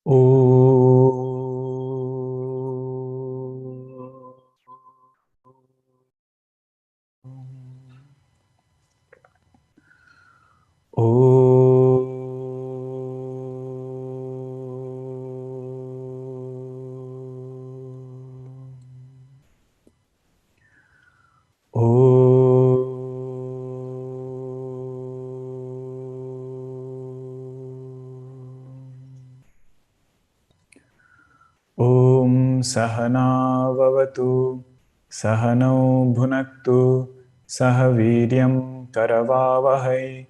O Om Sahana Vavatu Sahanau Bhunaktu Sahaviryam Karavavahai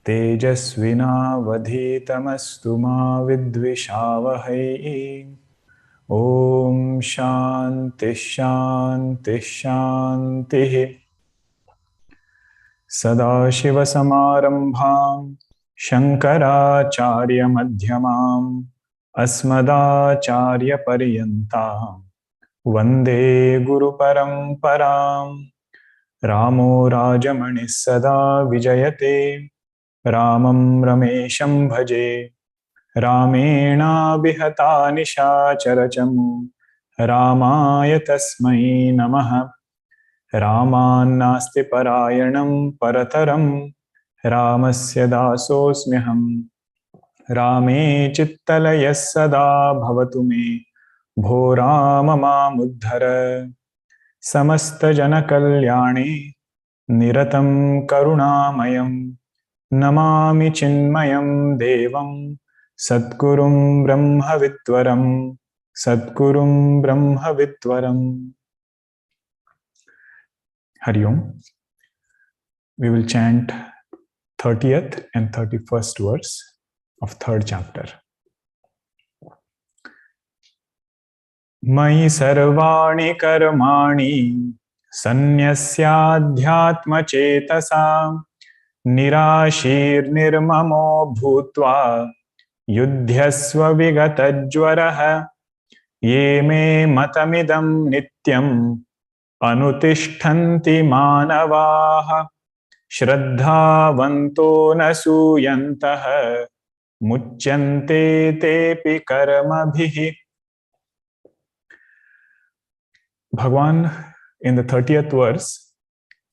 Tejasvina Vadhitamastu Ma Vidvishavahai. Om Shanti Shanti Shanti. Sadashivasamarambham Shankaracharya Madhyamam Asmadacharya Paryantam Vande Guru Paramparam. Ramo Rajamani Sada Vijayate Ramam Ramesham Bhaje Ramena Vihata Nishacharachamu Ramaya Tasmai Namaha. Ramannasti Parayanam Parataram Ramasya Dasosmyaham. Rame Chittalaya Sada Bhavatu Me Bho Rama Mamuddhara. Samasta Jana Kalyani Niratam Karunamayam Namami Chinmayam Devam Satgurum Brahmavitvaram Satgurum Brahmavitvaram. Hari Om. We will chant 30th and 31st verse of 3rd chapter. Mai sarvani karmani sanyasyadhyatma chetasa nirashir nirmamo bhutva yudhyasva vigatajvaraha ye me matamidam nityam anutishtanti manavaha Shraddhavanto nasuyantah muchyante tepi karmabhihi. Bhagwan in the 30th verse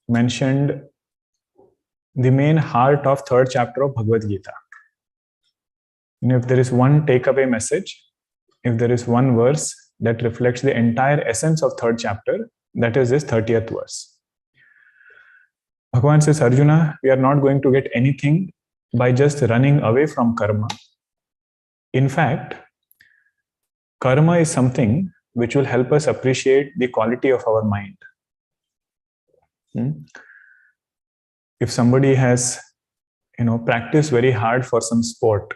mentioned the main heart of 3rd chapter of Bhagavad Gita. And if there is one takeaway message, if there is one verse that reflects the entire essence of 3rd chapter, that is this 30th verse. Bhagavan says, Arjuna, we are not going to get anything by just running away from karma. In fact, karma is something which will help us appreciate the quality of our mind. If somebody has, practiced very hard for some sport,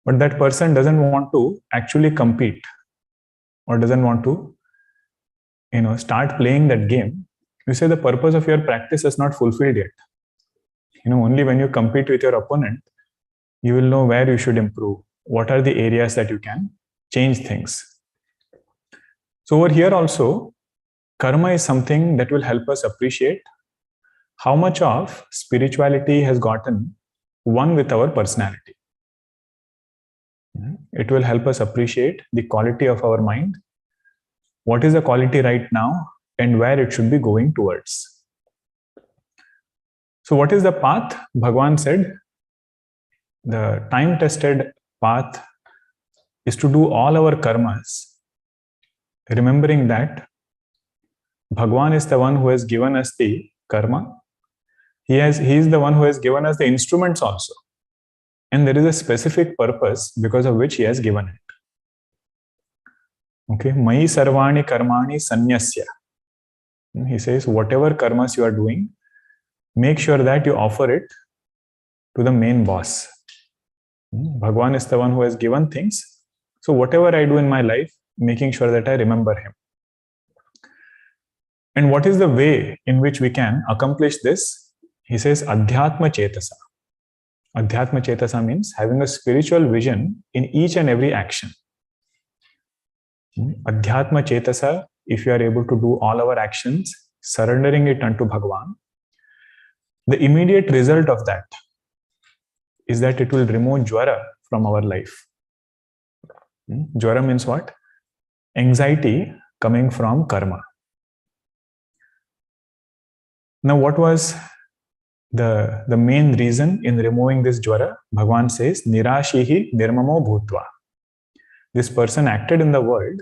but that person doesn't want to actually compete or doesn't want to, start playing that game, you say the purpose of your practice is not fulfilled yet. Only when you compete with your opponent, you will know where you should improve. What are the areas that you can change things? So over here also, karma is something that will help us appreciate how much of spirituality has gotten one with our personality. It will help us appreciate the quality of our mind. What is the quality right now and where it should be going towards. So what is the path? Bhagavan said, the time-tested path is to do all our karmas, remembering that Bhagavan is the one who has given us the karma. He is the one who has given us the instruments also. And there is a specific purpose because of which he has given it. Okay, Mai sarvani karmani sanyasya. He says, whatever karmas you are doing, make sure that you offer it to the main boss. Bhagavan is the one who has given things. So whatever I do in my life, making sure that I remember him. And what is the way in which we can accomplish this? He says, Adhyatma Chetasa. Adhyatma Chetasa means having a spiritual vision in each and every action. Adhyatma Chetasa, if you are able to do all our actions, surrendering it unto Bhagavan, the immediate result of that is that it will remove jvara from our life. Jvara means what? Anxiety coming from karma. Now, what was the main reason in removing this jvara? Bhagavan says, Nirashihi nirmamo bhutva. This person acted in the world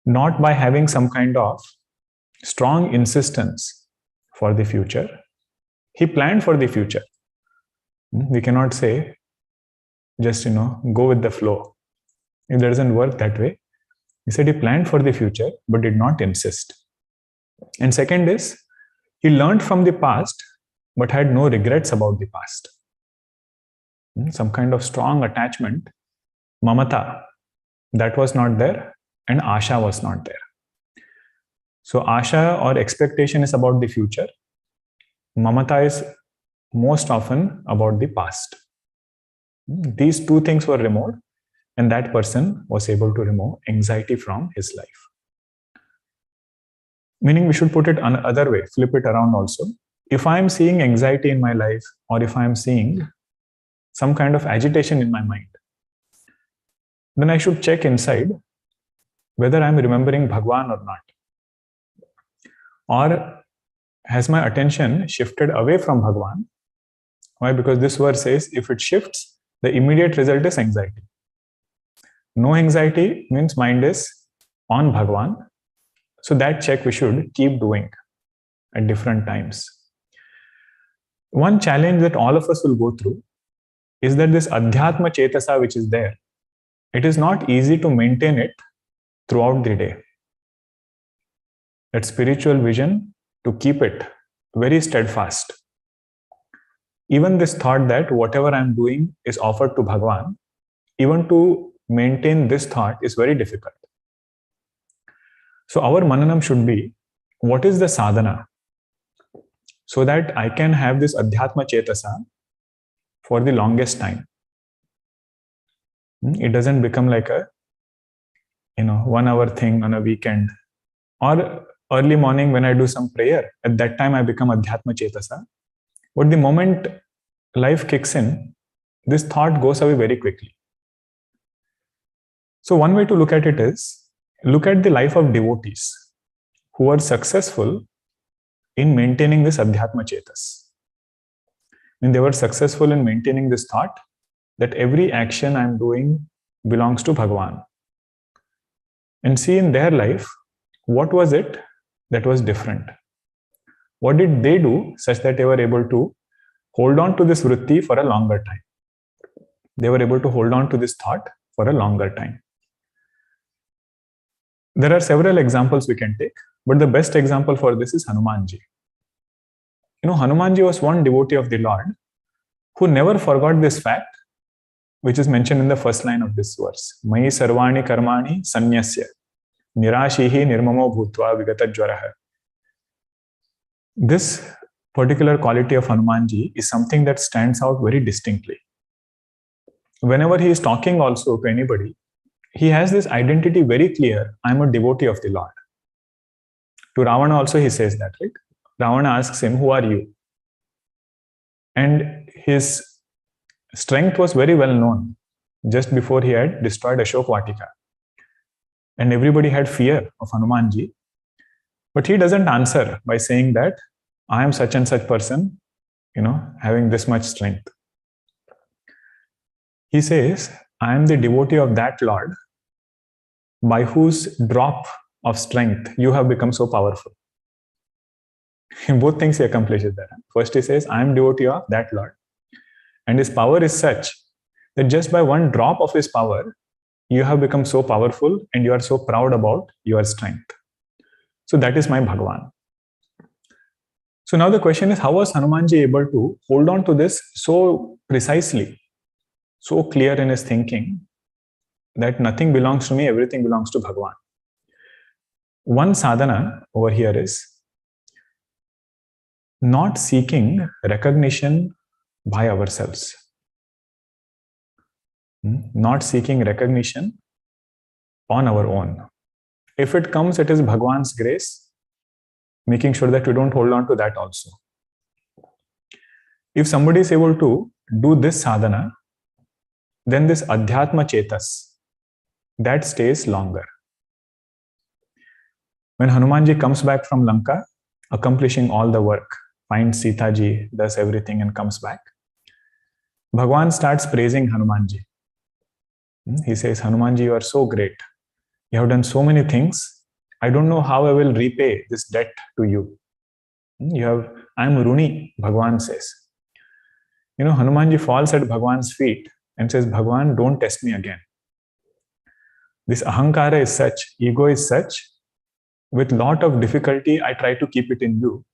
not by having some kind of strong insistence for the future. He planned for the future. We cannot say, just, go with the flow. It doesn't work that way. He said he planned for the future, but did not insist. And second is, he learned from the past, but had no regrets about the past. Some kind of strong attachment, mamata, that was not there, and asha was not there. So asha or expectation is about the future. Mamata is most often about the past. These two things were removed, and that person was able to remove anxiety from his life. Meaning, we should put it another way, flip it around also. If I am seeing anxiety in my life, or if I am seeing some kind of agitation in my mind, then I should check inside whether I am remembering Bhagwan or not. Or has my attention shifted away from Bhagwan? Why? Because this verse says, if it shifts, the immediate result is anxiety. No anxiety means mind is on Bhagwan. So that check we should keep doing at different times. One challenge that all of us will go through is that this Adhyatma Chetasa which is there, it is not easy to maintain it throughout the day. That spiritual vision, to keep it very steadfast. Even this thought that whatever I am doing is offered to Bhagwan, even to maintain this thought is very difficult. So our mananam should be, what is the sadhana? So that I can have this Adhyatma Chetasa for the longest time. It doesn't become like a 1 hour thing on a weekend, or early morning when I do some prayer. At that time I become Adhyatma Chetasa. But the moment life kicks in, this thought goes away very quickly. So one way to look at it is, look at the life of devotees who are successful in maintaining this Adhyatma Chetas. And they were successful in maintaining this thought that every action I'm doing belongs to Bhagwan. And see in their life, what was it that was different? What did they do such that they were able to hold on to this vritti for a longer time? They were able to hold on to this thought for a longer time. There are several examples we can take, but the best example for this is Hanumanji. Hanumanji was one devotee of the Lord who never forgot this fact, which is mentioned in the first line of this verse. Mai sarvani karmani sanyasya nirashihi nirmamo bhutva vigatajvaraha. This particular quality of Hanumanji is something that stands out very distinctly. Whenever he is talking also to anybody, he has this identity very clear. I am a devotee of the Lord. To Ravana also he says that, right? Ravana asks him, who are you? And his strength was very well known just before he had destroyed Ashok Vatika. And everybody had fear of Hanumanji. But he doesn't answer by saying that I am such and such person, having this much strength. He says, I am the devotee of that Lord by whose drop of strength you have become so powerful. In both things he accomplishes that. First he says, I am devotee of that Lord. And his power is such that just by one drop of his power, you have become so powerful and you are so proud about your strength. So that is my Bhagwan. So now the question is, how was Hanumanji able to hold on to this so precisely, so clear in his thinking, that nothing belongs to me, everything belongs to Bhagwan? One sadhana over here is not seeking recognition by ourselves. Not seeking recognition on our own. If it comes, it is Bhagwan's grace, making sure that we don't hold on to that also. If somebody is able to do this sadhana, then this Adhyatma Chetas, that stays longer. When Hanumanji comes back from Lanka, accomplishing all the work, finds Sita ji, does everything and comes back, Bhagwan starts praising Hanumanji. He says, Hanumanji, you are so great. You have done so many things. I don't know how I will repay this debt to you. I am Runi, Bhagwan says. Hanumanji falls at Bhagwan's feet and says, Bhagwan, don't test me again. This ahankara is such, ego is such, with lot of difficulty, I try to keep it in you,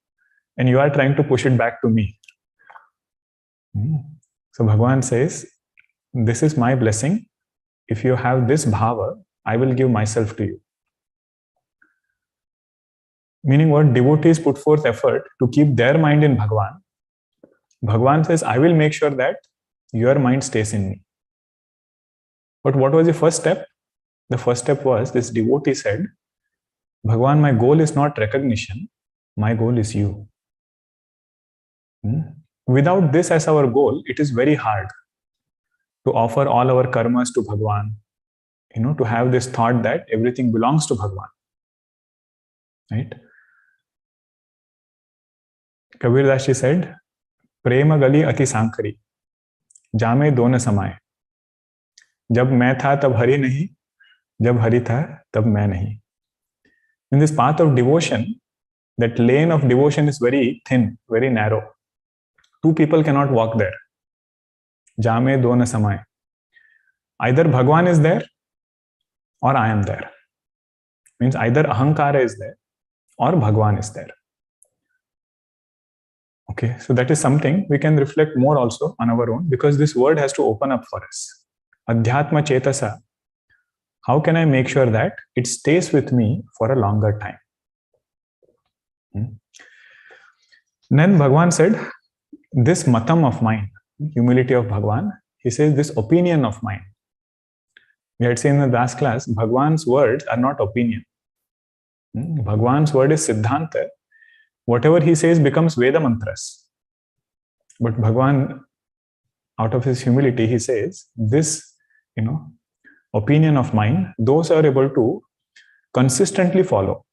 and you are trying to push it back to me. So Bhagwan says, this is my blessing. If you have this bhava, I will give myself to you. Meaning what? Devotees put forth effort to keep their mind in Bhagwan. Bhagwan says, I will make sure that your mind stays in me. But what was the first step? The first step was, this devotee said, Bhagwan, my goal is not recognition. My goal is you. Without this as our goal, it is very hard to offer all our karmas to Bhagwan. To have this thought that everything belongs to Bhagwan. Right? Kabir Das ji said, Prema gali ati sankari, jame dona samay. Jab main tha, tab hari nahi. Jab hari tha, tab main nahi. In this path of devotion, that lane of devotion is very thin, very narrow. Two people cannot walk there. Jame dona samay. Either Bhagwan is there or I am there. Means either ahankara is there or Bhagwan is there. Okay, so that is something we can reflect more also on our own, because this word has to open up for us. Adhyatma chetasa. How can I make sure that it stays with me for a longer time? Then Bhagwan said, this matam of mine, humility of Bhagwan, he says, this opinion of mine. We had seen in the last class, Bhagwan's words are not opinion. Bhagwan's word is Siddhanta. Whatever he says becomes Veda mantras. But Bhagwan, out of his humility, he says, this, opinion of mine, those are able to consistently follow.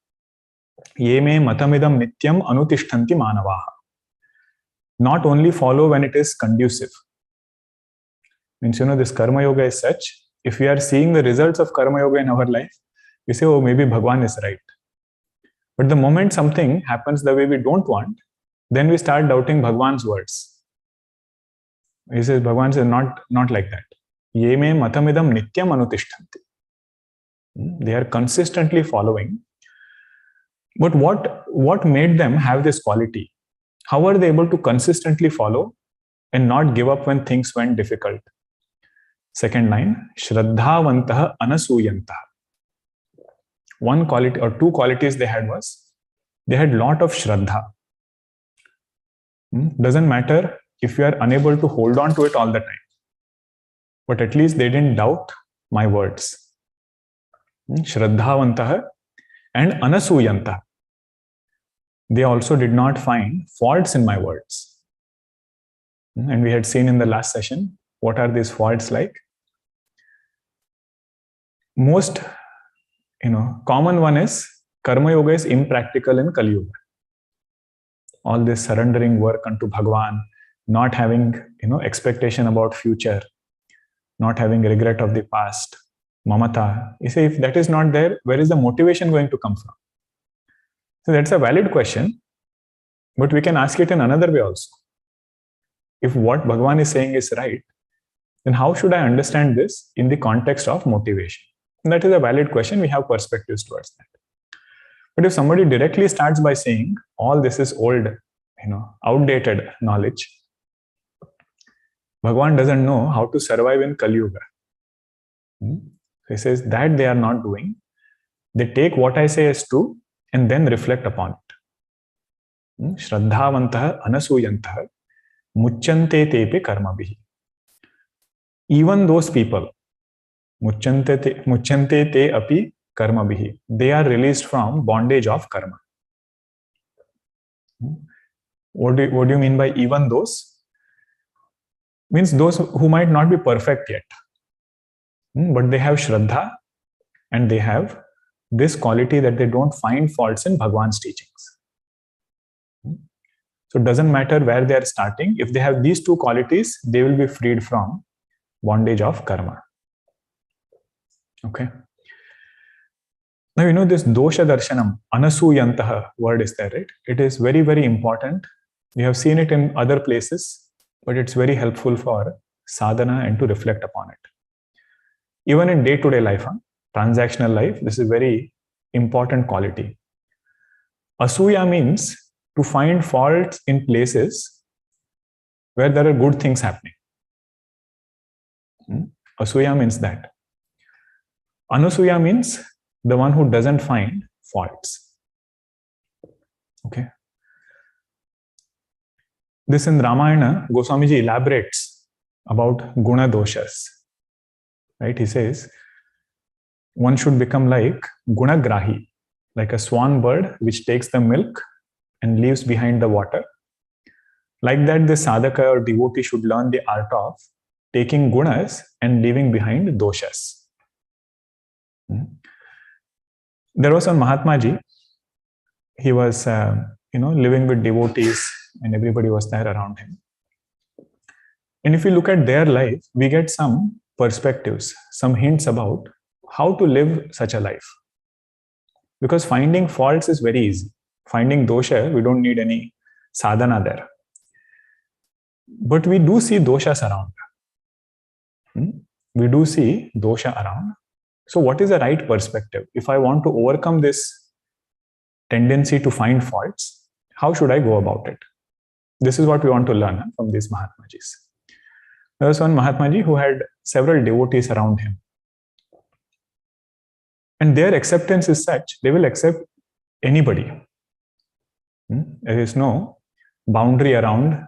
Ye me matamidam nityam anutishtanti manavaha. Not only follow when it is conducive. Means, this karma yoga is such, if we are seeing the results of karma yoga in our life, we say, oh, maybe Bhagwan is right. But the moment something happens the way we don't want, then we start doubting Bhagwan's words. He says, Bhagwan says, not like that. Ye me matamidam nityam anutishtanti. They are consistently following. But what made them have this quality? How are they able to consistently follow and not give up when things went difficult? Second line, Shraddhavantaha anasuyantaha. One quality or two qualities they had was, they had lot of Shraddha. Doesn't matter if you are unable to hold on to it all the time. But at least they didn't doubt my words. Shraddhavantaha and anasuyantaha. They also did not find faults in my words. And we had seen in the last session, what are these faults like? Most common one is karma yoga is impractical in Kali Yuga. All this surrendering work unto Bhagwan, not having expectation about future, not having regret of the past, mamata. You say, if that is not there, where is the motivation going to come from? So that's a valid question, but we can ask it in another way also. If what Bhagwan is saying is right, then how should I understand this in the context of motivation? And that is a valid question. We have perspectives towards that. But if somebody directly starts by saying, all this is old, outdated knowledge, Bhagwan doesn't know how to survive in Kali Yuga. He says that they are not doing. They take what I say as true and then reflect upon it. Shraddhavantaha anasuyantaha muchyante tepe karmabhihi. Even those people, muchyante te api karmabhihi, they are released from bondage of karma. What do you mean by even those? Means those who might not be perfect yet, but they have Shraddha and they have this quality that they don't find faults in Bhagwan's teachings. So it doesn't matter where they are starting. If they have these two qualities, they will be freed from bondage of karma. Okay. Now, this dosha darshanam, anasuyantaha word is there, right? It is very, very important. We have seen it in other places, but it's very helpful for sadhana and to reflect upon it. Even in day-to-day life, transactional life, this is very important quality. Asuya means to find faults in places where there are good things happening. Asuya means that. Anasuya means the one who doesn't find faults. Okay. This in Ramayana, Goswamiji elaborates about guna doshas. Right? He says, one should become like gunagrahi, like a swan bird which takes the milk and leaves behind the water. Like that, the sadhaka or devotee should learn the art of taking gunas and leaving behind doshas. There was one Mahatmaji. He was, living with devotees, and everybody was there around him. And if we look at their life, we get some perspectives, some hints about how to live such a life. Because finding faults is very easy. Finding dosha, we don't need any sadhana there. But we do see doshas around. We do see dosha around. So what is the right perspective? If I want to overcome this tendency to find faults, how should I go about it? This is what we want to learn from these Mahatmajis. There was one Mahatmaji who had several devotees around him. And their acceptance is such, they will accept anybody. There is no boundary around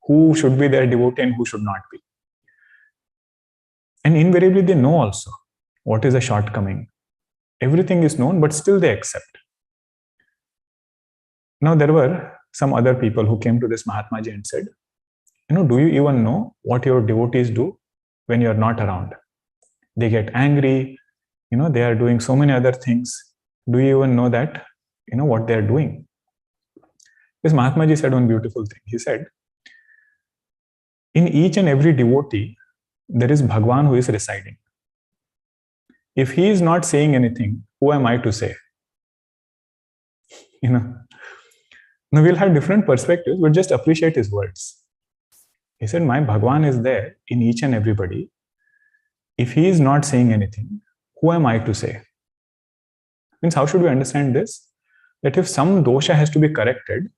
who should be their devotee and who should not be. And invariably they know also what is a shortcoming. Everything is known, but still they accept. Now there were some other people who came to this Mahatmaji and said, do you even know what your devotees do when you are not around? They get angry, they are doing so many other things. Do you even know that, what they are doing? This Mahatmaji said one beautiful thing. He said, in each and every devotee, there is Bhagwan who is residing. If he is not saying anything, who am I to say? Now we'll have different perspectives, but just appreciate his words. He said, my Bhagwan is there in each and everybody. If he is not saying anything, who am I to say? Means, how should we understand this? That if some dosha has to be corrected,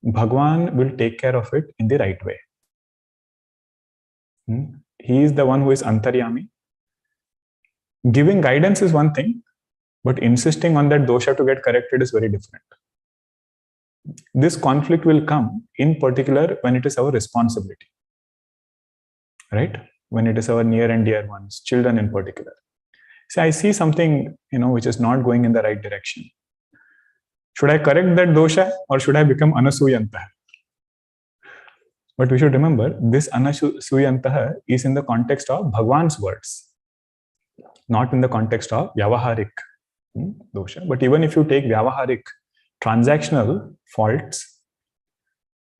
Bhagwan will take care of it in the right way. He is the one who is antaryami. Giving guidance is one thing, but insisting on that dosha to get corrected is very different. This conflict will come in particular when it is our responsibility. Right? When it is our near and dear ones, children in particular. See, I see something, which is not going in the right direction. Should I correct that dosha or should I become anasuyantah? But we should remember, this anasuyantah is in the context of Bhagwan's words, not in the context of vyavaharik dosha. But even if you take vyavaharik, transactional faults,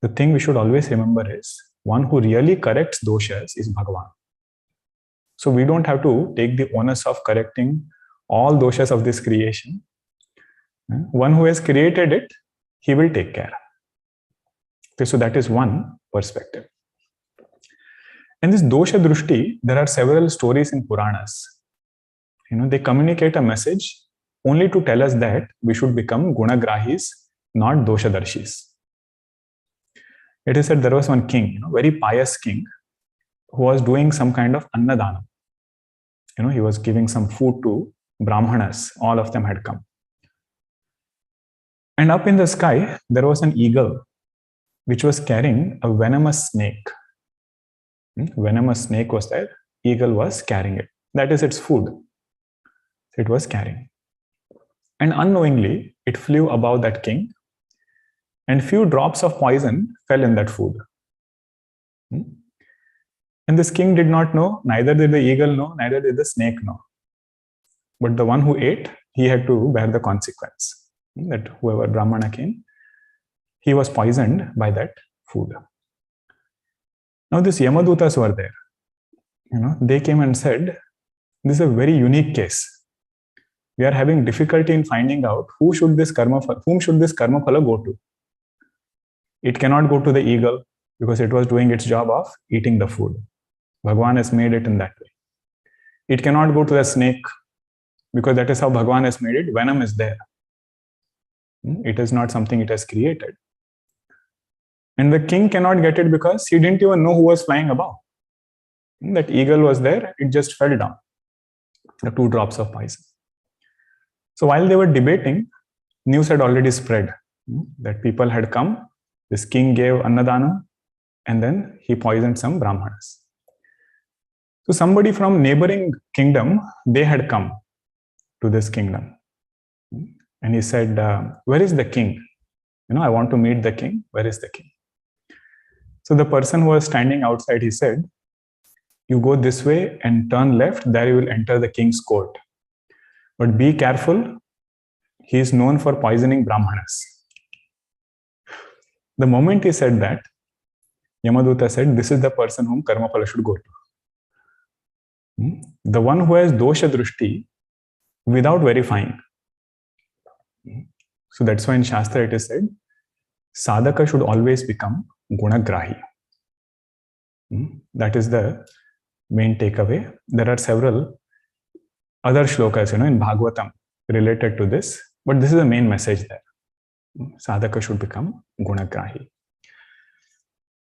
the thing we should always remember is, one who really corrects doshas is Bhagwan. So we don't have to take the onus of correcting all doshas of this creation. One who has created it, he will take care. Okay, so that is one perspective. And this dosha drushti, there are several stories in Puranas. They communicate a message only to tell us that we should become gunagrahis, not doshadarshis. It is said there was one king, very pious king, who was doing some kind of annadana. He was giving some food to brahmanas. All of them had come. And up in the sky, there was an eagle which was carrying a venomous snake. Venomous snake was there. Eagle was carrying it. That is its food. It was carrying. And unknowingly, it flew above that king, and few drops of poison fell in that food. And this king did not know, neither did the eagle know, neither did the snake know. But the one who ate, he had to bear the consequence. That whoever Brahmana came, he was poisoned by that food. Now these Yamadutas were there. They came and said, this is a very unique case. We are having difficulty in finding out whom should this karma phala go to. It cannot go to the eagle because it was doing its job of eating the food. Bhagwan has made it in that way. It cannot go to the snake because that is how Bhagwan has made it. Venom is there. It is not something it has created. And the king cannot get it because he didn't even know who was flying above. That eagle was there, it just fell down. The 2 drops of poison. So while they were debating, news had already spread that people had come. This king gave Annadana and then he poisoned some Brahmanas. So somebody from neighboring kingdom, they had come to this kingdom. And he said, where is the king? I want to meet the king. Where is the king? So the person who was standing outside, he said, you go this way and turn left, there you will enter the king's court. But be careful, he is known for poisoning Brahmanas. The moment he said that, Yamaduta said, this is the person whom karma phala should go to. The one who has dosha drushti without verifying. So that's why in Shastra it is said, sadhaka should always become gunagrahi. That is the main takeaway. There are several other shlokas, in Bhagavatam related to this, but this is the main message there. Sadhaka should become gunagrahi.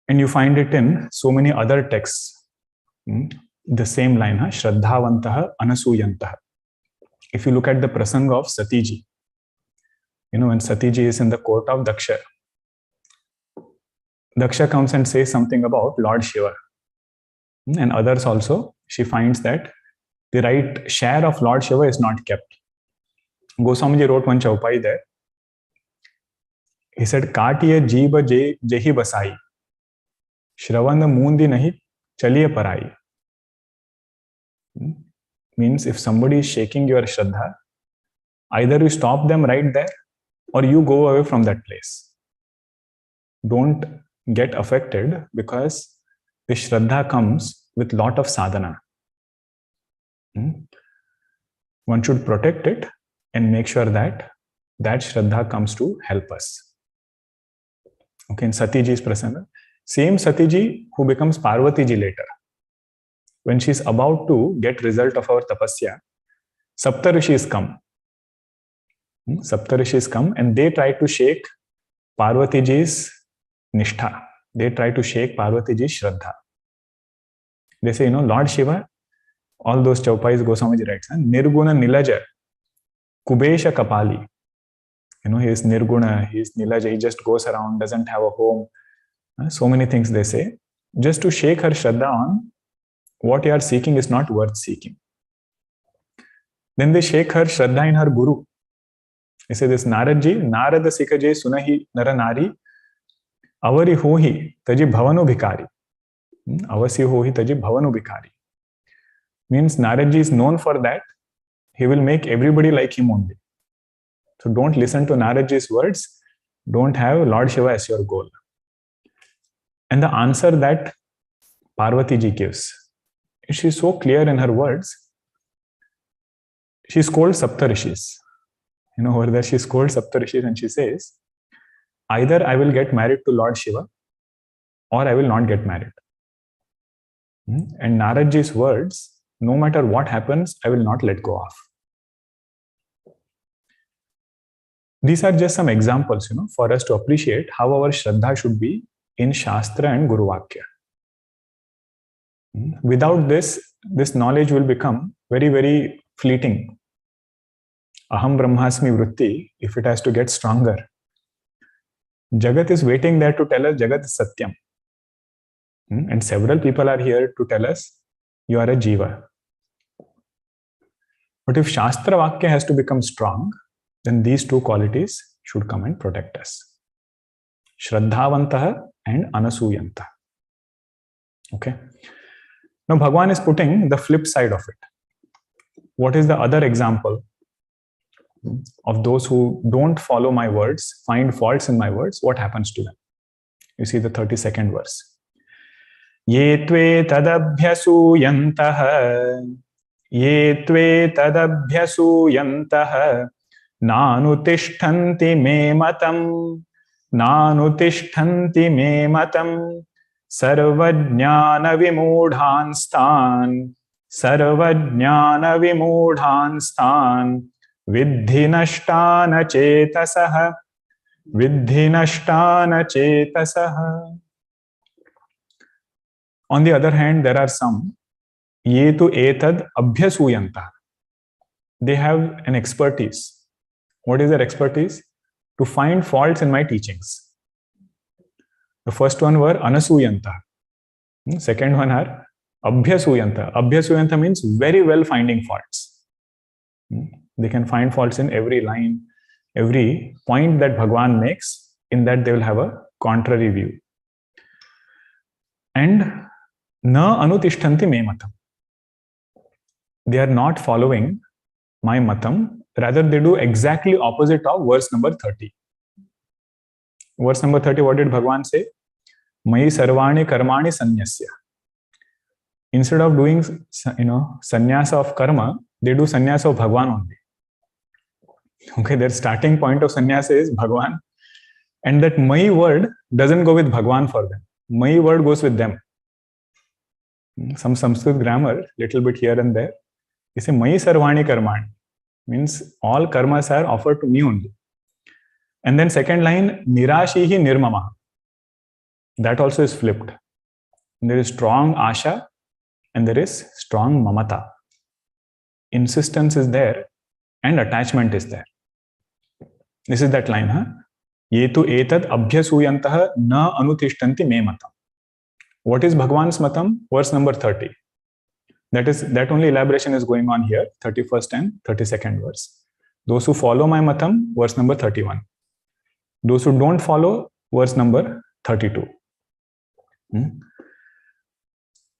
And you find it in so many other texts. The same line, Shraddhavantaha Anasuyantaha. If you look at the prasanga of Satiji, when Satiji is in the court of Daksha, Daksha comes and says something about Lord Shiva. And others also, she finds that the right share of Lord Shiva is not kept. Goswamiji wrote one chaupai there. He said, Kaatiye jeeva jehi basai, Shravana mundi nahi chaliye parai. Means if somebody is shaking your Shraddha, either you stop them right there or you go away from that place. Don't get affected because the Shraddha comes with lot of sadhana. One should protect it and make sure that that Shraddha comes to help us. Okay, in Satiji's prasanga, same Satiji who becomes Parvatiji later. When she is about to get result of our tapasya, Saptarishis come. Saptarishis come and they try to shake Parvatiji's nishtha. They try to shake Parvatiji's Shraddha. They say, Lord Shiva, all those chaupais Goswamiji writes, Nirguna Nilaja, Kubesha Kapali. He is Nirguna, he is Nilaja, he just goes around, doesn't have a home. So many things they say. Just to shake her Shraddha on what you are seeking is not worth seeking. Then they shake her Shraddha in her Guru. They say this Naradji, Narada Sikaje Sunahi Naranari, Avari Hohi Taji Bhavanu Bhikari. Avasi Hohi Taji Bhavanu Bhikari. Means Naradji is known for that. He will make everybody like him only. So don't listen to Naradji's words. Don't have Lord Shiva as your goal. And the answer that Parvatiji gives, she is so clear in her words. She scolds Saptarishis. Over there she scolds Saptarishis and she says, either I will get married to Lord Shiva or I will not get married. And Naradji's words, no matter what happens, I will not let go of. These are just some examples, for us to appreciate how our Shraddha should be in Shastra and Guru Vakya. Without this knowledge will become very, very fleeting. Aham Brahmasmi Vritti, if it has to get stronger. Jagat is waiting there to tell us Jagat is Satyam. And several people are here to tell us you are a Jiva. But if Shastra Vakya has to become strong, then these two qualities should come and protect us. Shraddhavantaha and Anasuyantaha. Okay. Now Bhagwan is putting the flip side of it. what is the other example of those who don't follow my words, find faults in my words? What happens to them? You see the 32nd verse. Ye tve tadabhyasuyantah nanutishtanti me matam sarvajnana vimudhanstan viddhi nashtana chetasah. On the other hand, there are some ye tu etad abhyasuyantah. They have an expertise. What is their expertise? To find faults in my teachings. The first one were anasuyanta. Second one are abhyasuyanta. Abhyasuyanta means very well finding faults. They can find faults in every line, every point that Bhagwan makes. In that they will have a contrary view. And na anutishtanti me matam. They are not following my matam. Rather, they do exactly opposite of verse number 30. Verse number 30, what did Bhagwan say? Mai sarvani karmani sanyasya. Instead of doing, sannyasa of karma, they do sannyasa of Bhagwan only. Okay, their starting point of sannyasa is Bhagwan. And that Mai word doesn't go with Bhagwan for them. Mai word goes with them. Some Sanskrit grammar, little bit here and there. You say Mai sarvani karmani. Means all karmas are offered to me only. And then second line, nirashihi nirmama. That also is flipped. There is strong asha and there is strong mamata. Insistence is there and attachment is there. This is that line, huh? Yetu etad abhyasuyantah na anutishtanti me matam. What is Bhagwan's matam? Verse number 30. That only elaboration is going on here, 31st and 32nd verse. Those who follow my matam, verse number 31. Those who don't follow, verse number 32.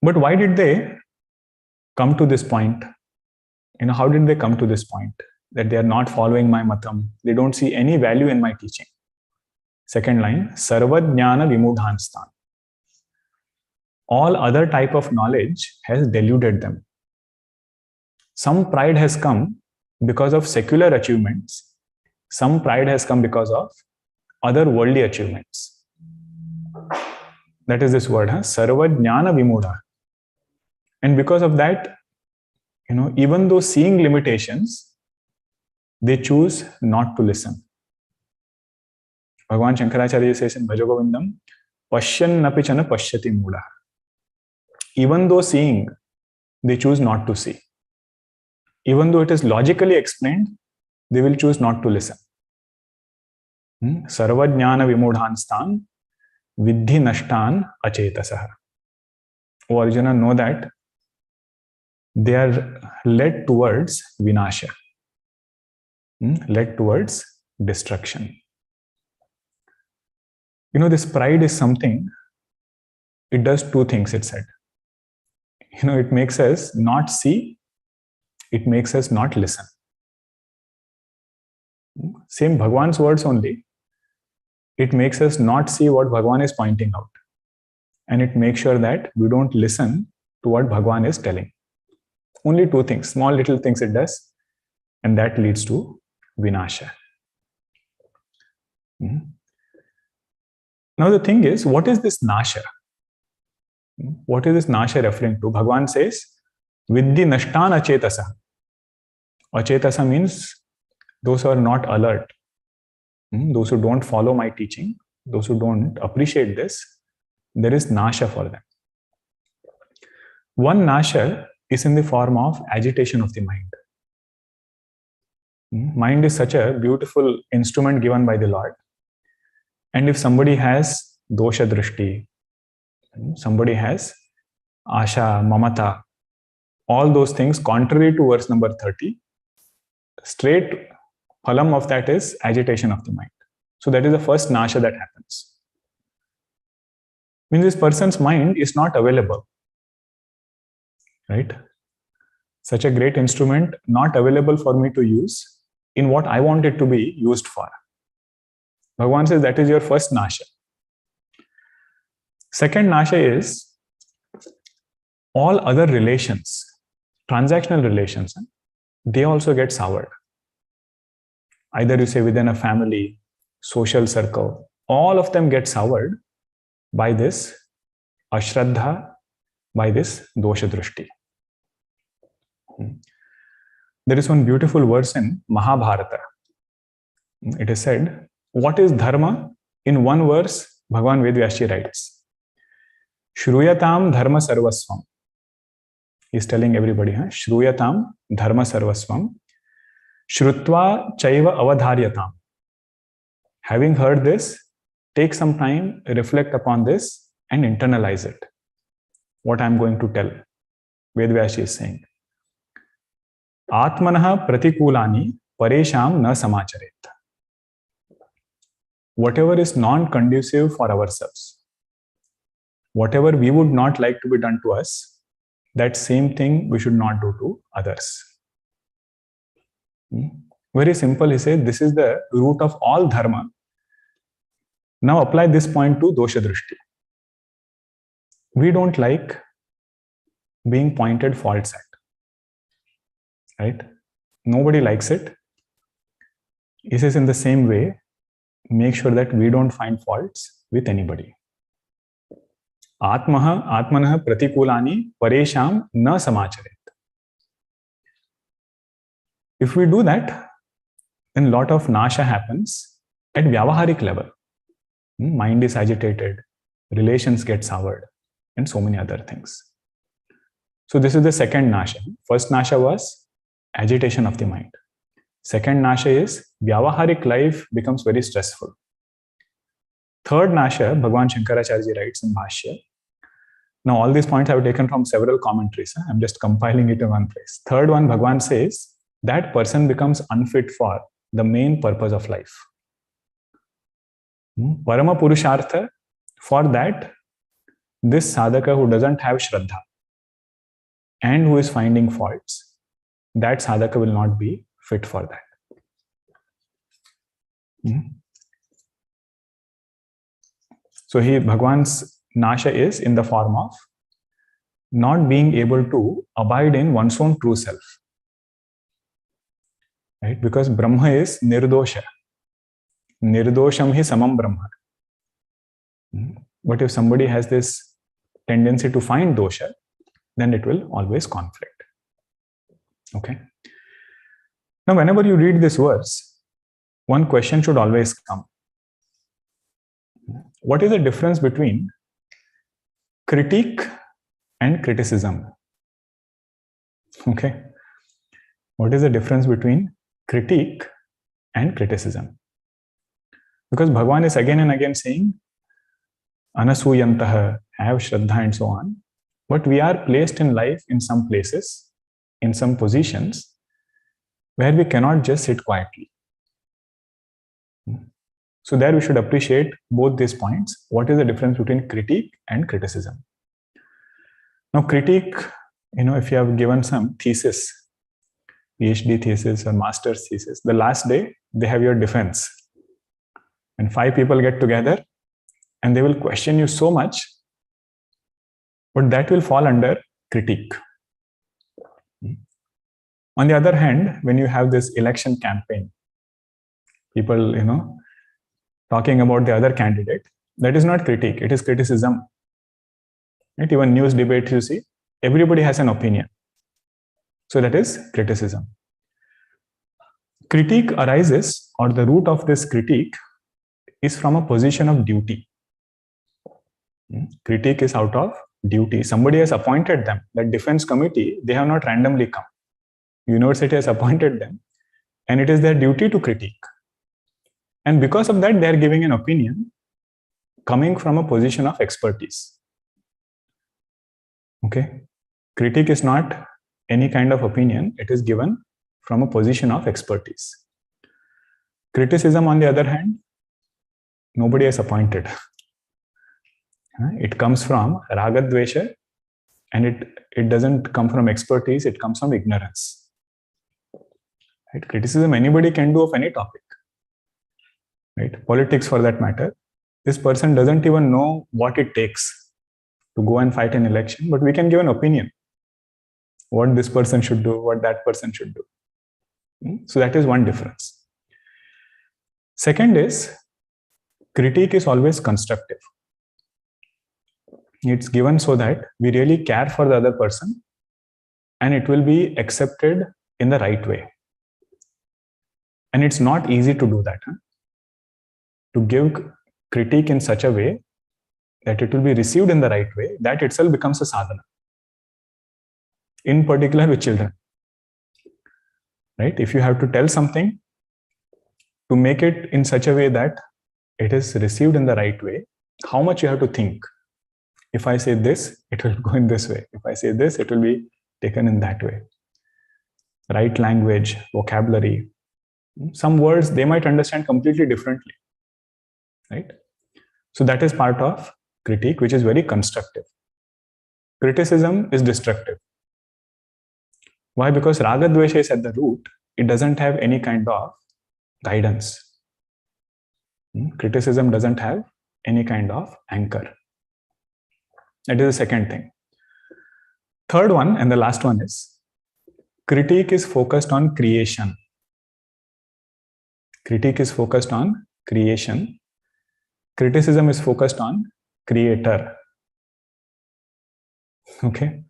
But why did they come to this point? How did they come to this point? That they are not following my matam. They don't see any value in my teaching. Second line, sarvajnana vimudhanstan. All other type of knowledge has deluded them. Some pride has come because of secular achievements. Some pride has come because of other worldly achievements. That is this word, sarvajnana vimudha. And because of that, even though seeing limitations, they choose not to listen. Bhagavan Shankaracharya says in Bhajagovindam, Pashyan napichana pashyati mudha. Even though seeing, they choose not to see. Even though it is logically explained, they will choose not to listen. Sarvajnana vimudhanstan viddhi nashtan achetasah. O Arjuna, know that they are led towards vinasha, led towards destruction. This pride is something, it does two things, it said. It makes us not see, it makes us not listen. Same Bhagwan's words only. It makes us not see what Bhagwan is pointing out. And it makes sure that we don't listen to what Bhagwan is telling. Only two things, small little things it does. And that leads to vinasha. Now the thing is, what is this nasha? What is this nasha referring to? Bhagwan says, Viddhi nashtan achetasa. Achetasa means those who are not alert, those who don't follow my teaching, those who don't appreciate this, there is nasha for them. One nasha is in the form of agitation of the mind. Mind is such a beautiful instrument given by the Lord. And if somebody has dosha drishti, somebody has asha, mamata, all those things contrary to verse number 30, straight phalam of that is agitation of the mind. So that is the first nasha that happens. Means this person's mind is not available. Right? Such a great instrument not available for me to use in what I want it to be used for. Bhagavan says that is your first nasha. Second nasha is all other relations, transactional relations, they also get soured. Either you say within a family, social circle, all of them get soured by this ashraddha, by this dosha drushti. There is one beautiful verse in Mahabharata. It is said, what is dharma? In one verse, Bhagavan Vedvyashi writes, Shruyatam dharma sarvasvam. He is telling everybody, Shruyatam dharma sarvasvam. Shrutva chaiva avadharyatam. Having heard this, take some time, reflect upon this, and internalize it. What I am going to tell. Vedvyashi is saying, Atmanaha pratikulani paresham na samacharet. Whatever is non-conducive for ourselves, whatever we would not like to be done to us, that same thing we should not do to others. Very simple, he said, this is the root of all dharma. Now apply this point to dosha drishti. We don't like being pointed faults at. Right? Nobody likes it. He says in the same way, make sure that we don't find faults with anybody. Atmanaha pratikulani paresham na samacharet. If we do that, then a lot of nasha happens at vyavaharik level. Mind is agitated, relations get soured, and so many other things. So this is the second nasha. First nasha was agitation of the mind. Second nasha is vyavaharik life becomes very stressful. Third nasha, Bhagavan Shankaracharya writes in Bhashya. Now all these points I have taken from several commentaries. I'm just compiling it in one place. Third one, Bhagavan says, that person becomes unfit for the main purpose of life. Parama Purushartha, for that, this sadhaka who doesn't have shraddha and who is finding faults, that sadhaka will not be fit for that. So here Bhagwan's nasha is in the form of not being able to abide in one's own true self. Right? Because Brahma is nirdosha. Nirdosham hi samam Brahma. But if somebody has this tendency to find dosha, then it will always conflict. Okay. Now, whenever you read this verse, one question should always come. What is the difference between critique and criticism? Okay. What is the difference between critique and criticism? Because Bhagavan is again and again saying, Anasuyantaha, have shraddha and so on. But we are placed in life in some places, in some positions, where we cannot just sit quietly. So there we should appreciate both these points. What is the difference between critique and criticism? Now critique, if you have given some thesis, PhD thesis or master's thesis, the last day they have your defense. And 5 people get together and they will question you so much, but that will fall under critique. On the other hand, when you have this election campaign, people, talking about the other candidate, that is not critique, it is criticism. Right? Even news debates, you see, everybody has an opinion. So that is criticism. Critique arises, or the root of this critique is from a position of duty. Critique is out of duty. Somebody has appointed them. That defense committee, they have not randomly come. University has appointed them, and it is their duty to critique. And because of that, they are giving an opinion coming from a position of expertise. Okay? Critique is not any kind of opinion. It is given from a position of expertise. Criticism, on the other hand, nobody has appointed. It comes from ragadvesha And it doesn't come from expertise, it comes from ignorance. Right? Criticism anybody can do of any topic. Right? Politics for that matter. This person doesn't even know what it takes to go and fight an election, but we can give an opinion. What this person should do, what that person should do. So that is one difference. Second is, critique is always constructive. It's given so that we really care for the other person and it will be accepted in the right way. And it's not easy to do that. To give critique in such a way that it will be received in the right way, that itself becomes a sadhana. In particular with children. Right? If you have to tell something, to make it in such a way that it is received in the right way, how much you have to think. If I say this, it will go in this way. If I say this, it will be taken in that way. Right language, vocabulary. Some words they might understand completely differently. Right? So that is part of critique, which is very constructive. Criticism is destructive. Why? Because raga dvesha is at the root. It doesn't have any kind of guidance. Criticism doesn't have any kind of anchor. That is the second thing. Third one, and the last one is, critique is focused on creation. Critique is focused on creation. Criticism is focused on creator. Okay.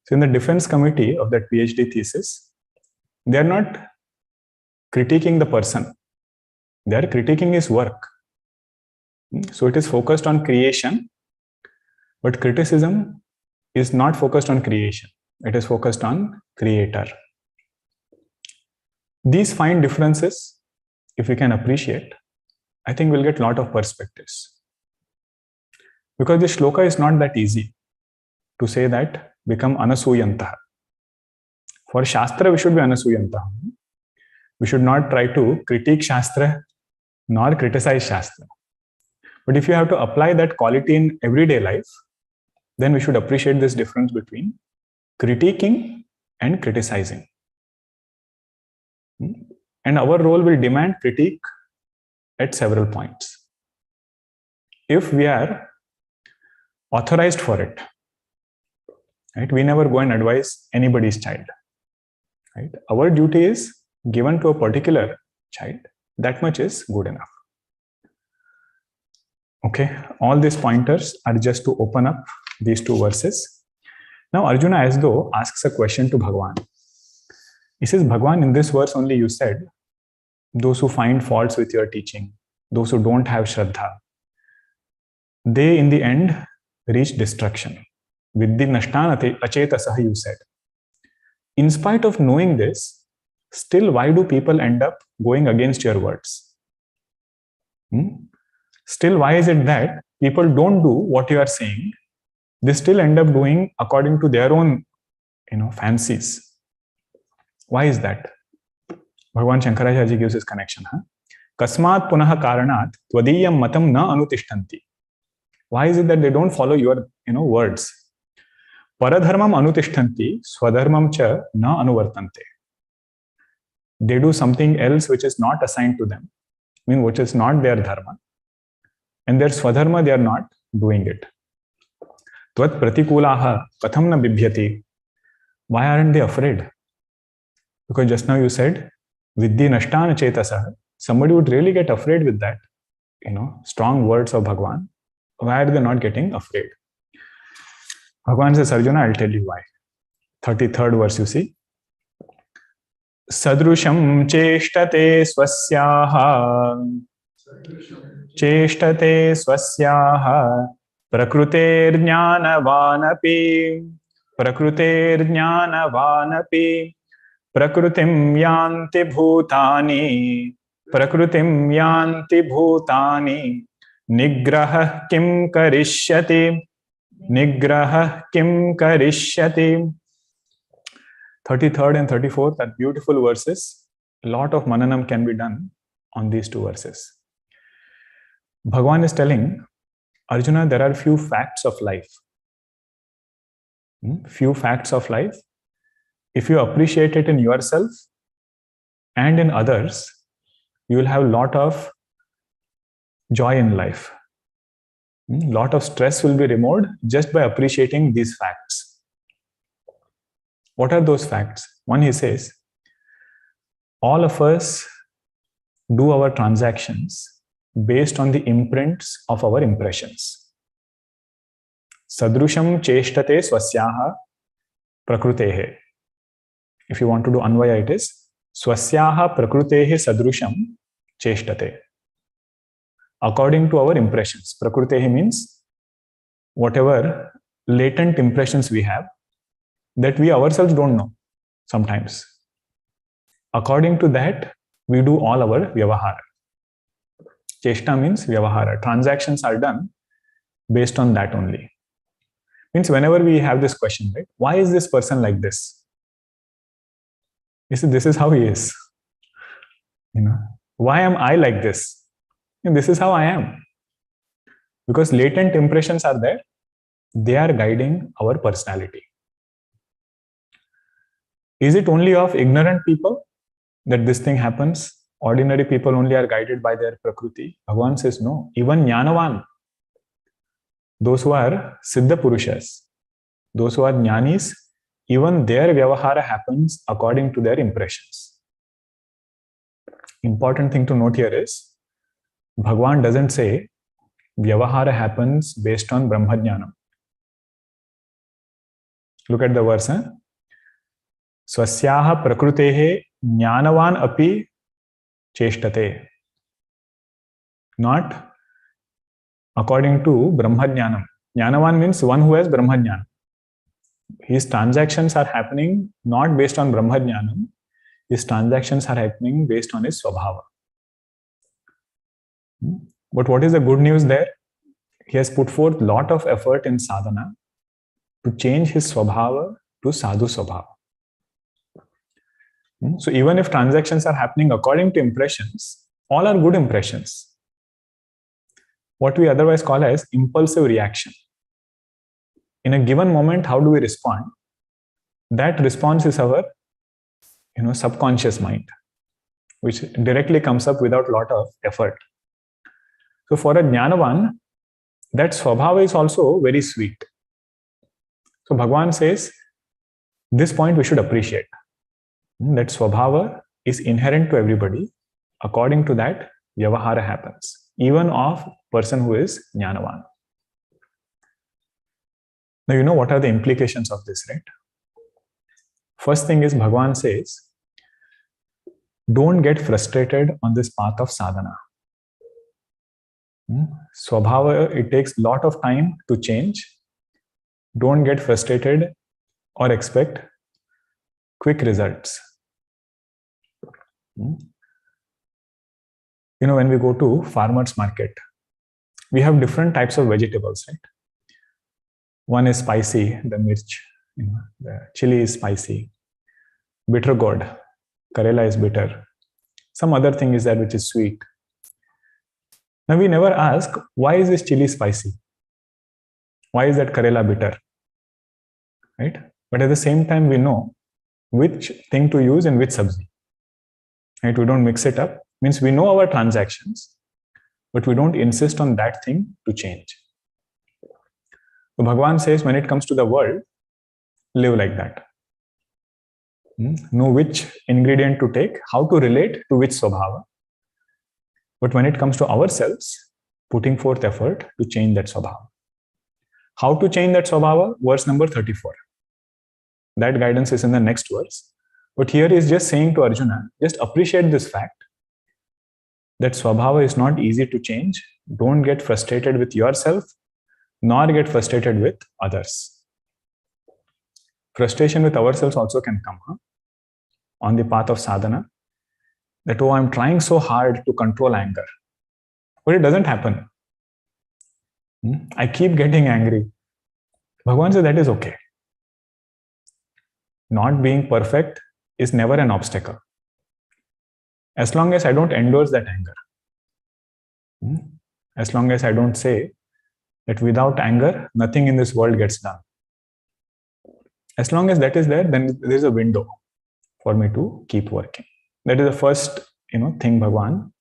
So in the defense committee of that PhD thesis, they are not critiquing the person. They are critiquing his work. So it is focused on creation, but criticism is not focused on creation. It is focused on creator. These fine differences, if we can appreciate, I think we'll get a lot of perspectives. Because this shloka is not that easy to say that become anasuyantaha. For Shastra, we should be anasuyantaha. We should not try to critique Shastra nor criticize Shastra. But if you have to apply that quality in everyday life, then we should appreciate this difference between critiquing and criticizing. And our role will demand critique at several points. If we are authorized for it, right, we never go and advise anybody's child. Right? Our duty is given to a particular child. That much is good enough. Okay, all these pointers are just to open up these two verses. Now Arjuna as though asks a question to Bhagwan. He says, Bhagwan, in this verse only you said, those who find faults with your teaching, those who don't have Shraddha, they in the end reach destruction. Viddhi nashtan achetasaha, you said. In spite of knowing this, still why do people end up going against your words? Still, why is it that people don't do what you are saying? They still end up doing according to their own, fancies. Why is that? Bhagavan Shankaracharya gives his connection. Kasmat punaha karanat tvadiyam matam na anutishtanti. Why is it that they don't follow your, words? Paradharmam anutishtanti swadharmam cha na anuvartante. They do something else which is not assigned to them, which is not their dharma. And their swadharma, they are not doing it. Tvat pratikulaha katham na bibhyati. Why aren't they afraid? Because just now you said, Viddhi nashtana chetasah. Somebody would really get afraid with that, strong words of Bhagwan. Why are they not getting afraid? Bhagwan says, Arjuna, I'll tell you why. 33rd verse, you see. Sadrusham cheshtate swasyaha. Cheshtate swasyaha. Prakruter jnanavanapi. Prakruter jnanavanapi. Prakrutim yanti bhutani. Prakrutim yanti bhutani. Nigraha kim karishyati. Nigraha kim karishyati. 33rd and 34th are beautiful verses. A lot of mananam can be done on these two verses. Bhagavan is telling Arjuna, there are few facts of life. Few facts of life. If you appreciate it in yourself and in others, you will have a lot of joy in life. Lot of stress will be removed just by appreciating these facts. What are those facts? One, he says, all of us do our transactions based on the imprints of our impressions. Sadrusham cheshtate swasyaha prakrutehe. If you want to do Anvaya, it is swasyaha prakrutehe sadrusham cheshtate. According to our impressions. Prakrutehe means whatever latent impressions we have that we ourselves don't know sometimes. According to that, we do all our vyavahara. Cheshta means vyavahara. Transactions are done based on that only. Means whenever we have this question, right? Why is this person like this? You see, this is how he is. Why am I like this? And this is how I am. Because latent impressions are there. They are guiding our personality. Is it only of ignorant people that this thing happens? Ordinary people only are guided by their Prakriti. Bhagavan says no. Even Jnanavan, those who are Siddha Purushas, those who are Jnanis, even their Vyavahara happens according to their impressions. Important thing to note here is, Bhagavan doesn't say Vyavahara happens based on Brahmajnanam. Look at the verse. Swasyaha prakrutehe jnanavan api cheshtate. Not according to Brahmajnanam. Jnanavan means one who has Brahmajnanam. His transactions are happening not based on Brahmajnanam. His transactions are happening based on his Swabhava. But what is the good news there? He has put forth a lot of effort in sadhana to change his Swabhava to Sadhu Swabhava. So even if transactions are happening according to impressions, all are good impressions. What we otherwise call as impulsive reaction. In a given moment, how do we respond? That response is our subconscious mind, which directly comes up without a lot of effort. So for a Jnanavan, that Swabhava is also very sweet. So Bhagavan says, this point we should appreciate. That Swabhava is inherent to everybody. According to that, Vyavahara happens. Even of person who is Jnanavan. Now you know what are the implications of this, right? First thing is Bhagavan says, don't get frustrated on this path of sadhana. Swabhava, it takes a lot of time to change. Don't get frustrated or expect quick results. When we go to farmer's market, we have different types of vegetables, right? One is spicy, the mirch, the chili is spicy. Bitter gourd, Karela is bitter. Some other thing is there which is sweet. Now we never ask, why is this chili spicy? Why is that Karela bitter? Right? But at the same time, we know which thing to use in which sabzi. Right? We don't mix it up. Means we know our transactions, but we don't insist on that thing to change. So Bhagavan says, when it comes to the world, live like that. Know which ingredient to take, how to relate to which Swabhava. But when it comes to ourselves, putting forth effort to change that Swabhava. How to change that Swabhava? Verse number 34. That guidance is in the next verse. But here he is just saying to Arjuna, just appreciate this fact that Swabhava is not easy to change. Don't get frustrated with yourself, nor get frustrated with others. Frustration with ourselves also can come on the path of sadhana. That, oh, I'm trying so hard to control anger. But it doesn't happen. I keep getting angry. Bhagavan says that is okay. Not being perfect is never an obstacle. As long as I don't endorse that anger. As long as I don't say that without anger, nothing in this world gets done. As long as that is there, then there is a window for me to keep working. That is the first, thing Bhagwan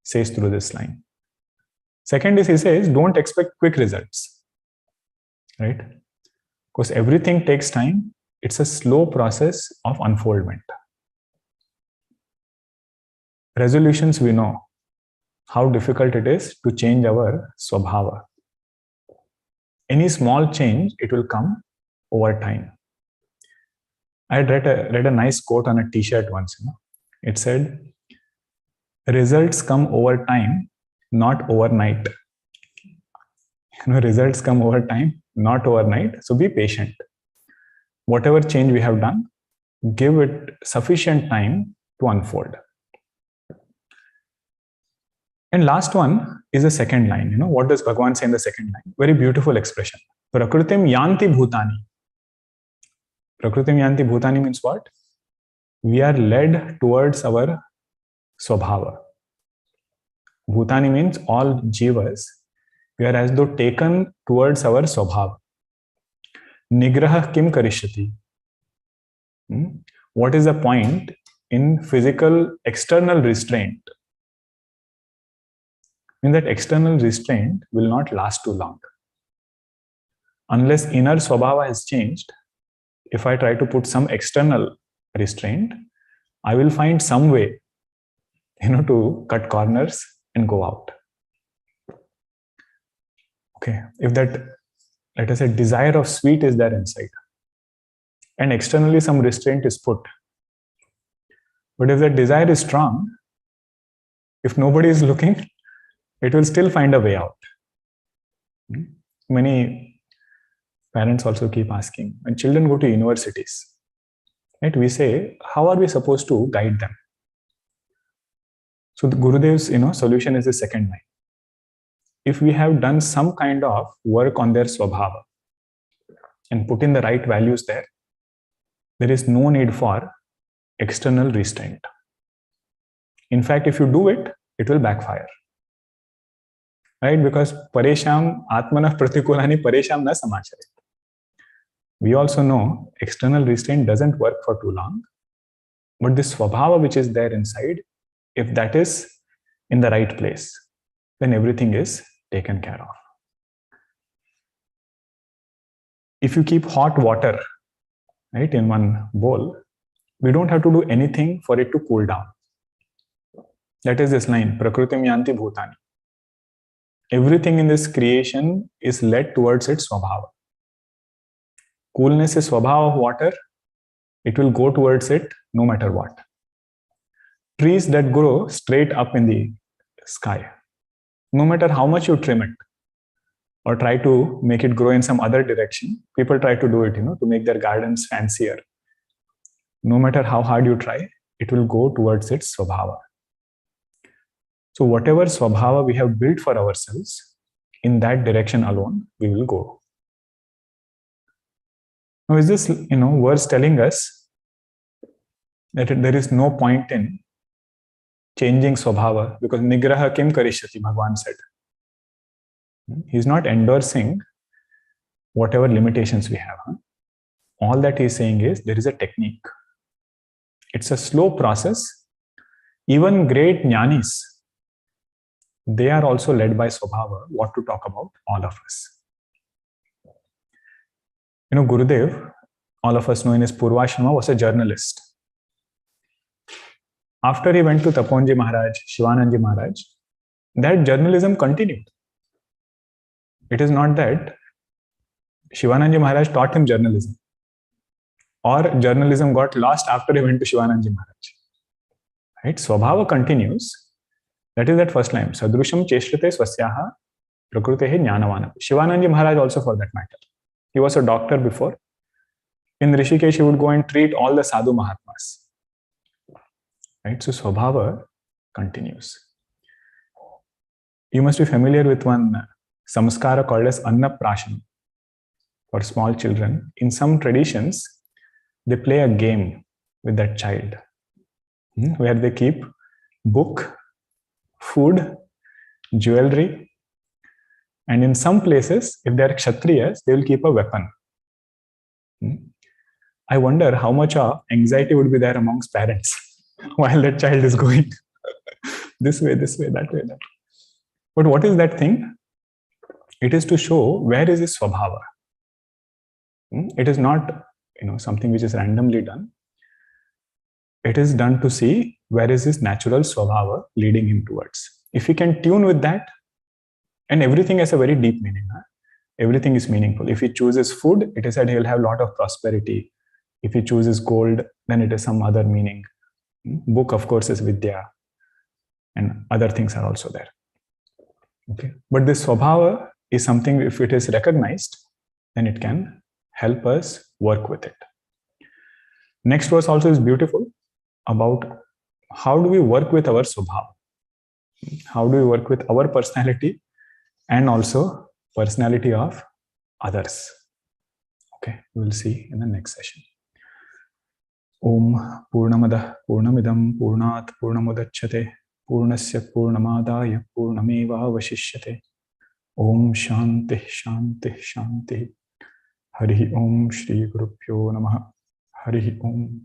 says through this line. Second is, he says, don't expect quick results, right? Because everything takes time. It's a slow process of unfoldment. Resolutions, we know how difficult it is to change our swabhava. Any small change, it will come over time. I had read a nice quote on a t-shirt once. It said, results come over time, not overnight. Results come over time, not overnight. So be patient. Whatever change we have done, give it sufficient time to unfold. And last one is the second line. What does Bhagwan say in the second line? Very beautiful expression. Prakritim yanti bhutani. Prakritim yanti bhutani means what? We are led towards our swabhava. Bhutani means all jivas. We are as though taken towards our swabhava. Nigraha kim karishyati. What is the point in physical external restraint? In that external restraint will not last too long. Unless inner swabhava has changed, if I try to put some external restraint, I will find some way, to cut corners and go out. Okay, if that, let us say, desire of sweet is there inside, and externally some restraint is put, but if that desire is strong, if nobody is looking, it will still find a way out. Many parents also keep asking, when children go to universities, right, we say, how are we supposed to guide them? So the Gurudev's solution is the second line. If we have done some kind of work on their swabhava and put in the right values there is no need for external restraint. In fact, if you do it, it will backfire. Right? Because paresham atmanah pratikulani paresham na samacharet. We also know external restraint doesn't work for too long, but this swabhava which is there inside, if that is in the right place, then everything is taken care of. If you keep hot water, right, in one bowl, we don't have to do anything for it to cool down. That is this line, Prakritim yanti bhutani. Everything in this creation is led towards its swabhava. Coolness is swabhava of water. It will go towards it no matter what. Trees that grow straight up in the sky, no matter how much you trim it or try to make it grow in some other direction, people try to do it, to make their gardens fancier. No matter how hard you try, it will go towards its swabhava. So whatever swabhava we have built for ourselves, in that direction alone, we will go. Now, is this, verse telling us that there is no point in changing swabhava, because nigraha kim karishyati, Bhagwan said. He's not endorsing whatever limitations we have. All that he's saying is there is a technique. It's a slow process. Even great jnanis, they are also led by swabhava, what to talk about all of us. Gurudev, all of us know in his Purvashrama, was a journalist. After he went to Taponji Maharaj, Shivananji Maharaj, that journalism continued. It is not that Shivananji Maharaj taught him journalism, or journalism got lost after he went to Shivananji Maharaj. Right? Swabhava continues. That is that first line. Sadrusham cheshrite swasyaha prakrutehe jnanavanam. Shivananji Maharaj also, for that matter. He was a doctor before. In Rishikesh, he would go and treat all the sadhu mahatmas. Right? So swabhava continues. You must be familiar with one samskara called as annaprashanam for small children. In some traditions, they play a game with that child where they keep book, food, jewelry, and in some places, if they are kshatriyas, they will keep a weapon. I wonder how much anxiety would be there amongst parents while that child is going this way, that way, that way. But what is that thing? It is to show where is his swabhava. It is not something which is randomly done. It is done to see where is his natural swabhava leading him towards. If he can tune with that, and everything has a very deep meaning. Everything is meaningful. If he chooses food, it is said he will have a lot of prosperity. If he chooses gold, then it is some other meaning. Book, of course, is Vidya, and other things are also there. Okay, but this swabhava is something, if it is recognized, then it can help us work with it. Next verse also is beautiful about how do we work with our swabhava. How do we work with our personality and also personality of others. Okay, we'll see in the next session. Om Purnamadah Purnamidam Purnat Purnamudachyate Purnasya Purnamadaya Purnameva Vashishyate. Om Shanti Shanti Shanti. Hari Om Shri Gurubhyo Namaha. Hari Om.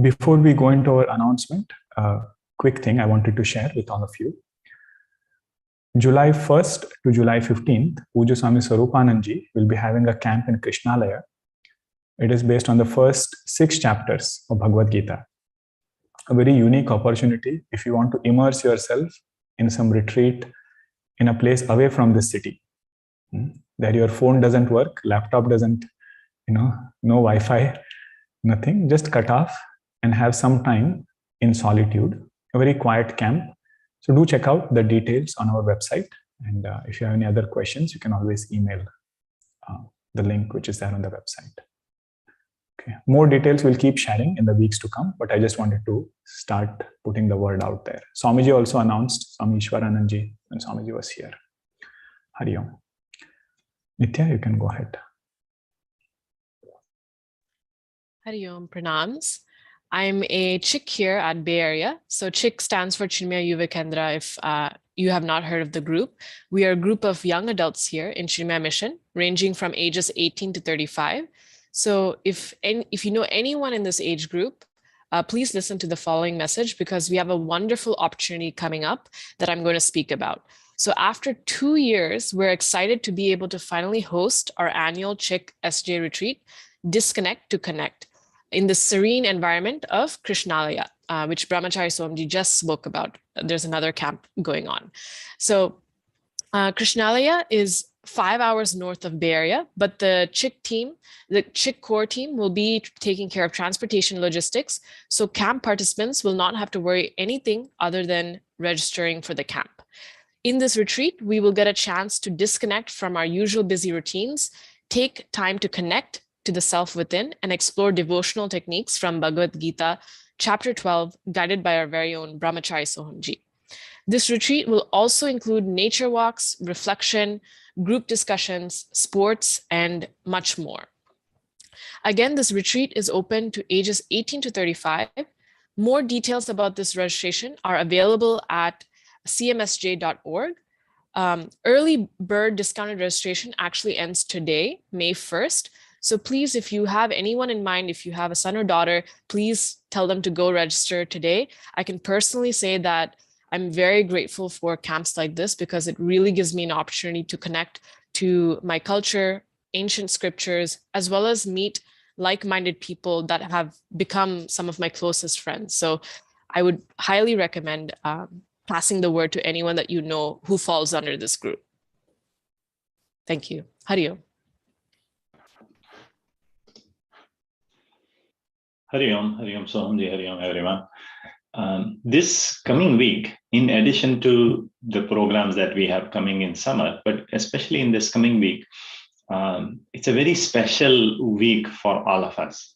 Before we go into our announcement, a quick thing I wanted to share with all of you. July 1st to July 15th, Pujya Swami Swarupananji will be having a camp in Krishnalaya. It is based on the first 6 chapters of Bhagavad Gita. A very unique opportunity if you want to immerse yourself in some retreat in a place away from this city. That your phone doesn't work, laptop doesn't, no Wi-Fi, nothing, just cut off and have some time in solitude, a very quiet camp. So do check out the details on our website. And if you have any other questions, you can always email the link which is there on the website. Okay. More details we'll keep sharing in the weeks to come, but I just wanted to start putting the word out there. Swamiji also announced, Swami Ishwaranandji, and Swamiji was here. Hari Om. Nitya, you can go ahead. Hari Om, pranams. I'm a CHIK here at Bay Area. So CHIK stands for Chinmaya Yuva Kendra. If you have not heard of the group, we are a group of young adults here in Chinmaya Mission, ranging from ages 18 to 35. So if you know anyone in this age group, please listen to the following message, because we have a wonderful opportunity coming up that I'm going to speak about. So after 2 years, we're excited to be able to finally host our annual CHIK SJ retreat, Disconnect to Connect, in the serene environment of Krishnalaya, which Brahmachari Somji just spoke about. There's another camp going on. So Krishnalaya is 5 hours north of Bay Area, but the CHIK team, the CHIK core team, will be taking care of transportation logistics. So camp participants will not have to worry anything other than registering for the camp. In this retreat, we will get a chance to disconnect from our usual busy routines, take time to connect to the self within, and explore devotional techniques from Bhagavad Gita, chapter 12, guided by our very own Brahmachari Sohamji. This retreat will also include nature walks, reflection, group discussions, sports, and much more. Again, this retreat is open to ages 18 to 35. More details about this registration are available at cmsj.org. Early bird discounted registration actually ends today, May 1st. So please, if you have anyone in mind, if you have a son or daughter, please tell them to go register today. I can personally say that I'm very grateful for camps like this, because it really gives me an opportunity to connect to my culture, ancient scriptures, as well as meet like-minded people that have become some of my closest friends. So I would highly recommend passing the word to anyone that you know who falls under this group. Thank you. Hari Om. Hari Om Sohamji, Hari Om everyone. This coming week, in addition to the programs that we have coming in summer, but especially in this coming week, it's a very special week for all of us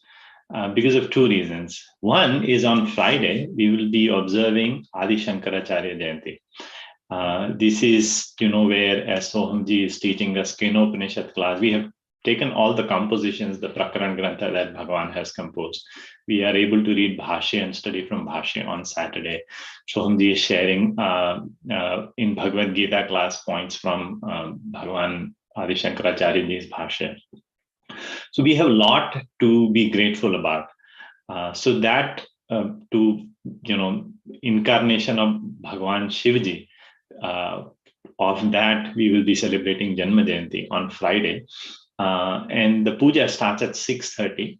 because of 2 reasons. One is on Friday, we will be observing Adi Shankaracharya Jayanti. This is, where as Sohamji is teaching us Kenopanishad class, we have taken all the compositions, the Prakaran Grantha that Bhagavan has composed. We are able to read Bhashya and study from Bhashya on Saturday. Sohamji is sharing in Bhagavad Gita class points from Bhagavan Adi Shankaracharya Ji's Bhashya. So we have a lot to be grateful about. So that incarnation of Bhagwan Shivji, of that we will be celebrating Janma Jayanti on Friday, and the puja starts at 6:30.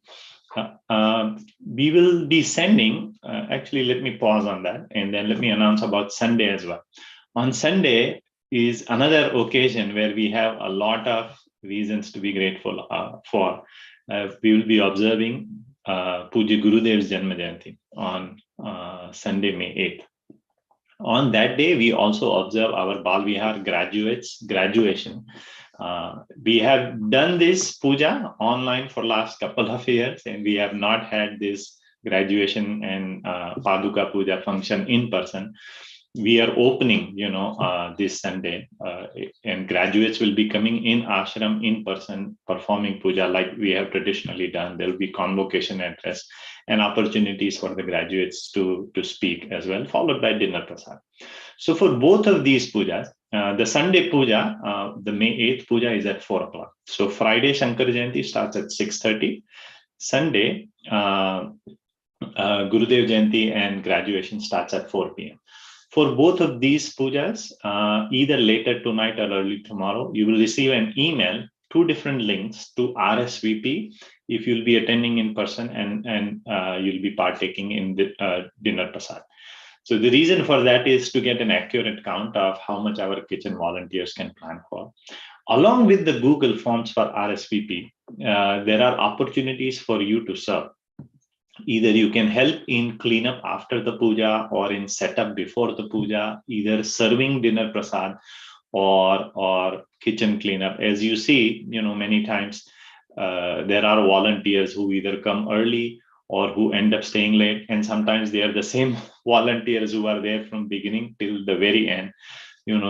We will be sending, actually let me pause on that and then let me announce about Sunday as well. On Sunday is another occasion where we have a lot of reasons to be grateful for. We will be observing Puja Gurudev's Janma Jayanti on Sunday, May 8th. On that day, we also observe our Bal Vihar graduates' graduation. We have done this puja online for last couple of years, and we have not had this graduation and Paduka Puja function in person. We are opening, this Sunday, and graduates will be coming in ashram in person, performing puja like we have traditionally done. There will be convocation address and opportunities for the graduates to speak as well, followed by dinner prasad. So for both of these pujas, the Sunday puja, the May 8th puja is at 4 o'clock. So Friday Shankar Jayanti starts at 6:30. Sunday, Gurudev Jayanti and graduation starts at 4 p.m. For both of these pujas, either later tonight or early tomorrow, you will receive an email, 2 different links to RSVP if you'll be attending in person and you'll be partaking in the dinner prasad. So the reason for that is to get an accurate count of how much our kitchen volunteers can plan for. Along with the Google Forms for RSVP, there are opportunities for you to serve. Either you can help in cleanup after the puja or in setup before the puja, either serving dinner prasad or kitchen cleanup. As you see, many times there are volunteers who either come early or who end up staying late, and sometimes they are the same volunteers who are there from beginning till the very end.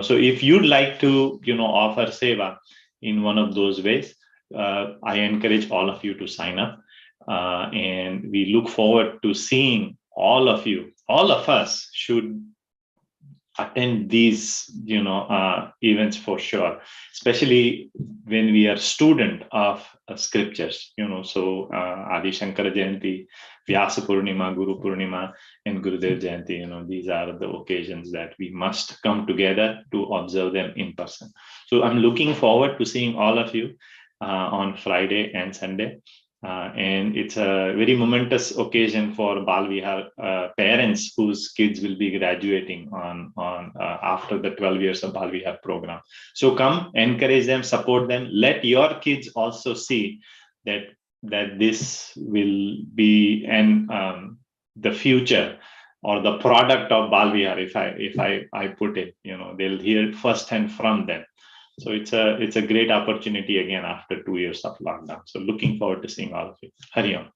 So if you'd like to offer seva in one of those ways, I encourage all of you to sign up. And we look forward to seeing all of you. All of us should attend these events for sure, especially when we are student of scriptures. So Adi Shankara Jayanti, Vyasa Purnima, Guru Purnima, and Gurudev Jayanti, these are the occasions that we must come together to observe them in person. So I'm looking forward to seeing all of you on Friday and Sunday. And it's a very momentous occasion for Bal Vihar parents whose kids will be graduating on after the 12 years of Bal Vihar program. So come, encourage them, support them. Let your kids also see that this will be the future or the product of Bal Vihar. If I put it, they'll hear it firsthand from them. So it's a great opportunity again after 2 years of lockdown. So looking forward to seeing all of you. Hari Om.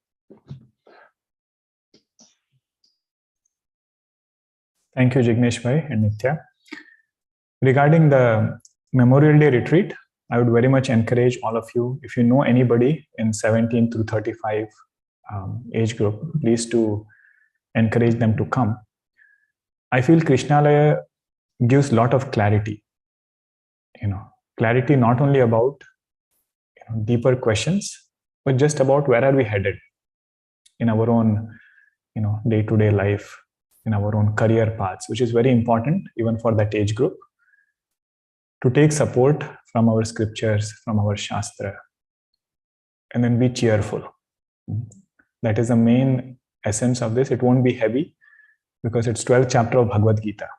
Thank you, Jignesh Bhai and Nitya. Regarding the Memorial Day retreat, I would very much encourage all of you, if you know anybody in 17 through 35 age group, please to encourage them to come. I feel Krishnalaya gives a lot of clarity. Clarity not only about deeper questions, but just about where are we headed in our own day-to-day life, in our own career paths, which is very important even for that age group, to take support from our scriptures, from our shastra, and then be cheerful. That is the main essence of this. It won't be heavy because it's 12th chapter of Bhagavad Gita.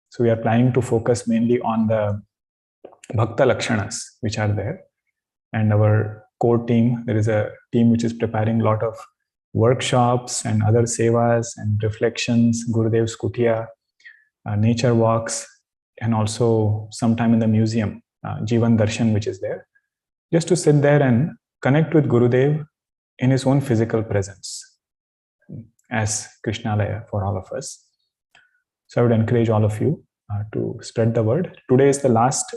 So we are planning to focus mainly on the Bhakta Lakshanas, which are there. And our core team, there is a team which is preparing a lot of workshops and other sevas and reflections, Gurudev's Kutia, nature walks, and also sometime in the museum, Jivan Darshan, which is there, just to sit there and connect with Gurudev in his own physical presence as Krishnalaya for all of us. So I would encourage all of you to spread the word. Today is the last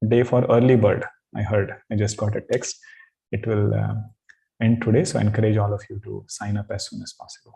day for early bird. I heard, I just got a text. It will end today. So I encourage all of you to sign up as soon as possible.